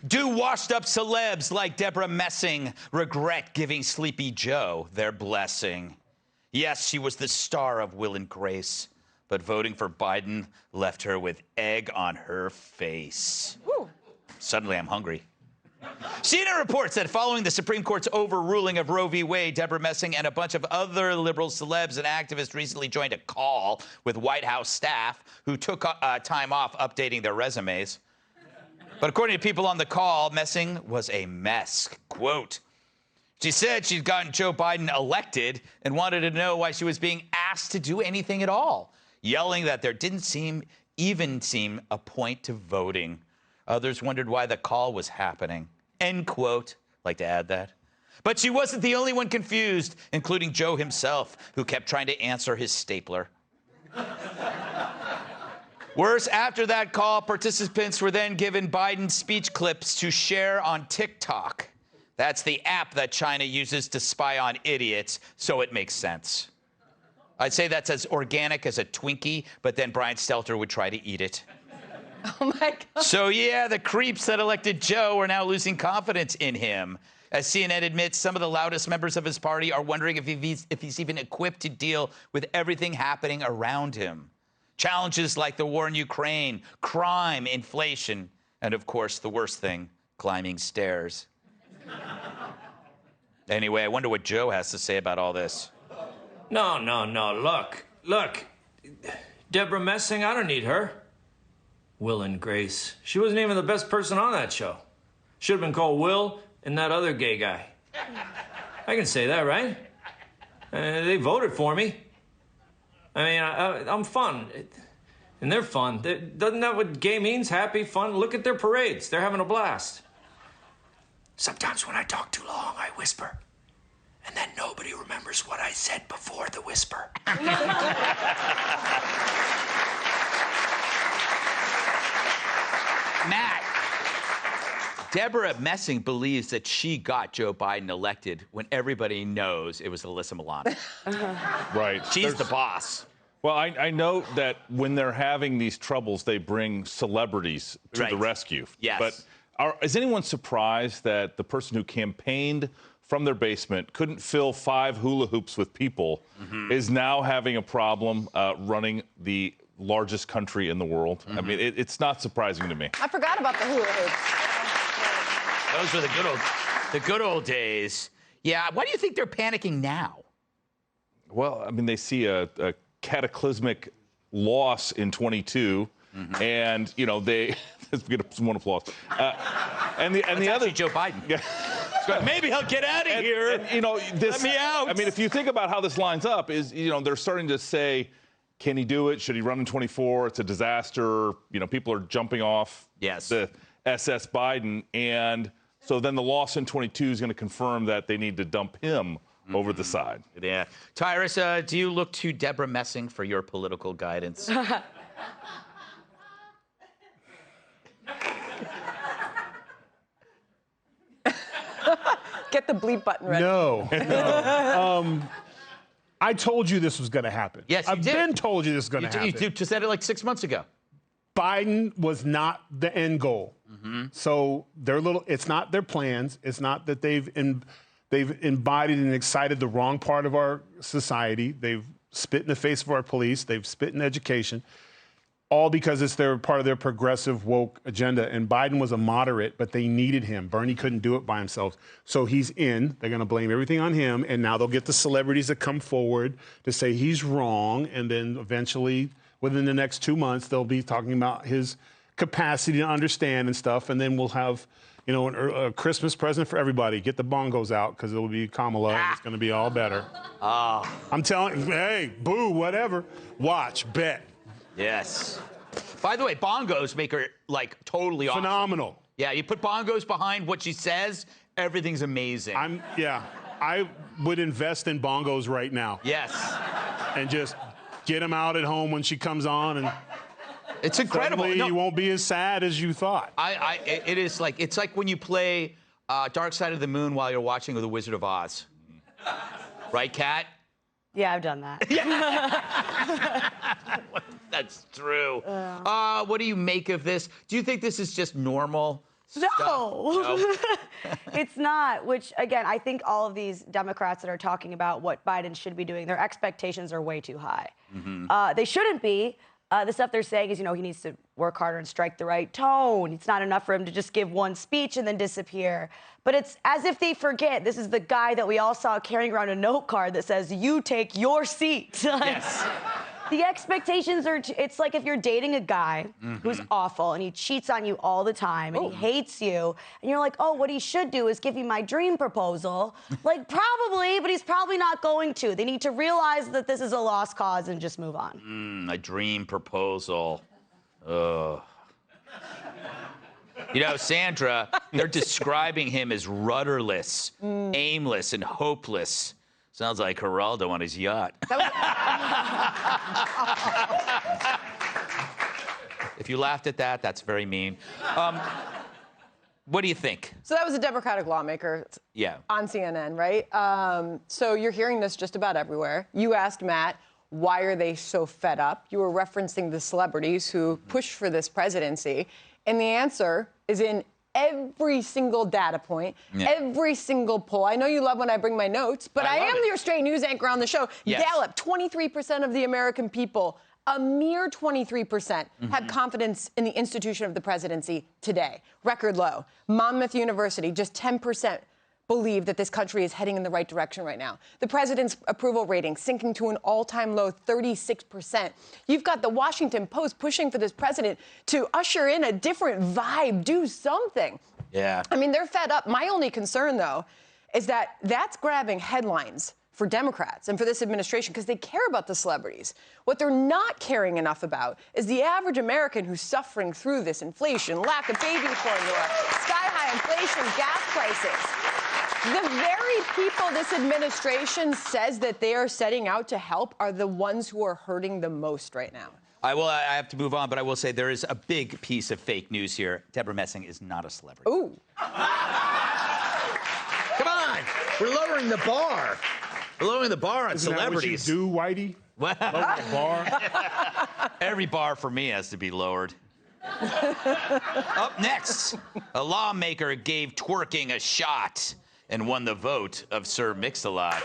Do washed-up celebs like Deborah Messing regret giving Sleepy Joe their blessing? Yes, she was the star of Will and Grace, but voting for Biden left her with egg on her face. Woo. Suddenly, I'm hungry. CNN reports that following the Supreme Court's overruling of Roe v. Wade, Deborah Messing and a bunch of other liberal celebs and activists recently joined a call with White House staff who took time off updating their resumes. But according to people on the call, Messing was a mess. Quote, she said she'd gotten Joe Biden elected and wanted to know why she was being asked to do anything at all, yelling that there didn't even seem a point to voting. Others wondered why the call was happening. End quote. Like to add that. But she wasn't the only one confused, including Joe himself, who kept trying to answer his stapler. Worse, after that call, participants were then given Biden speech clips to share on TikTok. That's the app that China uses to spy on idiots, so it makes sense. I'd say that's as organic as a Twinkie, but then Brian Stelter would try to eat it. Oh, my God. So, yeah, the creeps that elected Joe are now losing confidence in him. As CNN admits, some of the loudest members of his party are wondering if he's even equipped to deal with everything happening around him. Challenges like the war in Ukraine, crime, inflation, and, of course, the worst thing, climbing stairs. Anyway, I wonder what Joe has to say about all this. No. Look. Deborah Messing, I don't need her. Will and Grace. She wasn't even the best person on that show. Should have been called Will and that other gay guy. I can say that, right? They voted for me. I mean, I'm fun. And they're fun. Doesn't that what gay means? Happy, fun? Look at their parades. They're having a blast. Sometimes when I talk too long, I whisper. And then nobody remembers what I said before the whisper. Matt, Deborah Messing believes that she got Joe Biden elected when everybody knows it was Alyssa Milano. Right. She's the boss. Well, I know that when they're having these troubles, they bring celebrities to the rescue. Yes. But is anyone surprised that the person who campaigned from their basement, couldn't fill 5 hula hoops with people, is now having a problem running the largest country in the world? I mean, it's not surprising to me. I forgot about the hula hoops. Those were the good old days. Yeah, why do you think they're panicking now? Well, I mean, they see a cataclysmic loss in 22, and, you know, they... Let's get some more applause. And the other... Joe Biden. Yeah. Maybe he'll get out of here. And, you know, this, let me out. I mean, if you think about how this lines up, is, you know, they're starting to say, can he do it? Should he run in 24? It's a disaster. You know, people are jumping off the SS Biden. And so then the loss in 22 is going to confirm that they need to dump him over the side. Yeah. Tyrus, do you look to Deborah Messing for your political guidance? Get the bleep button ready. No. I told you this was going to happen. Yes, you I've did. been told you this is going to happen. You just said it like 6 months ago. Biden was not the end goal. So it's not their plans. It's not that they've embodied and excited the wrong part of our society. They've spit in the face of our police. They've spit in education. All because it's part of their progressive woke agenda. And Biden was a moderate, but they needed him. Bernie couldn't do it by himself. So he's in. They're going to blame everything on him. And now they'll get the celebrities that come forward to say he's wrong. And then eventually, within the next 2 months, they'll be talking about his capacity to understand and stuff. And then we'll have, you know, a Christmas present for everybody. Get the bongos out, because it'll be Kamala. And it's going to be all better. I'm telling you, hey, boo, whatever. Watch, bet. Yes. By the way, bongos make her, like, totally awesome. Phenomenal. Yeah, you put bongos behind what she says, everything's amazing. I would invest in bongos right now. Yes. And just get them out at home when she comes on, and it's incredible. You won't be as sad as you thought. It is like, it's like when you play Dark Side of the Moon while you're watching The Wizard of Oz. Right, Kat? Yeah, I've done that. That's true. What do you make of this? Do you think this is just normal No, No. it's not. Which, again, I think all of these Democrats that are talking about what Biden should be doing, their expectations are way too high. They shouldn't be. The stuff they're saying is, he needs to work harder and strike the right tone. It's not enough for him to just give one speech and then disappear. But it's as if they forget this is the guy that we all saw carrying around a note card that says, "You take your seat." Yes. The expectations are, it's like if you're dating a guy who's awful and he cheats on you all the time and he hates you, and you're like, oh, what he should do is give you my dream proposal. Like, probably, but he's probably not going to. They need to realize that this is a lost cause and just move on. A dream proposal. Ugh. Sandra, they're describing him as rudderless, aimless, and hopeless. Sounds like Geraldo on his yacht. If you laughed at that, that's very mean. What do you think? So that was a Democratic lawmaker on CNN, right? So you're hearing this just about everywhere. You asked Matt, why are they so fed up? You were referencing the celebrities who pushed for this presidency. And the answer is in every single data point, every single poll. I know you love when I bring my notes, but I am your straight news anchor on the show. Yes. Gallup, 23% of the American people, a mere 23%, have confidence in the institution of the presidency today. Record low. Monmouth University, just 10% believe that this country is heading in the right direction right now. The president's approval rating sinking to an all-time low 36%. You've got the Washington Post pushing for this president to usher in a different vibe, do something. Yeah. I mean, they're fed up. My only concern, though, is that that's grabbing headlines for Democrats and for this administration because they care about the celebrities. What they're not caring enough about is the average American who's suffering through this inflation, lack of baby formula, sky-high inflation, gas prices. The very people this administration says that they are setting out to help are the ones who are hurting the most right now. I have to move on, but I will say there is a big piece of fake news here. Deborah Messing is not a celebrity. Ooh. Come on. We're lowering the bar. We're lowering the bar on celebrities. That what you do, Whitey? Well, lower the bar? Every bar for me has to be lowered. Up next, a lawmaker gave twerking a shot and won the vote of Sir Mix-a-Lot.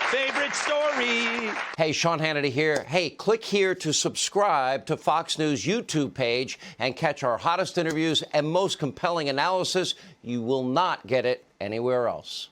Favorite story. Hey, Sean Hannity here. Hey, click here to subscribe to Fox News YouTube page and catch our hottest interviews and most compelling analysis. You will not get it anywhere else.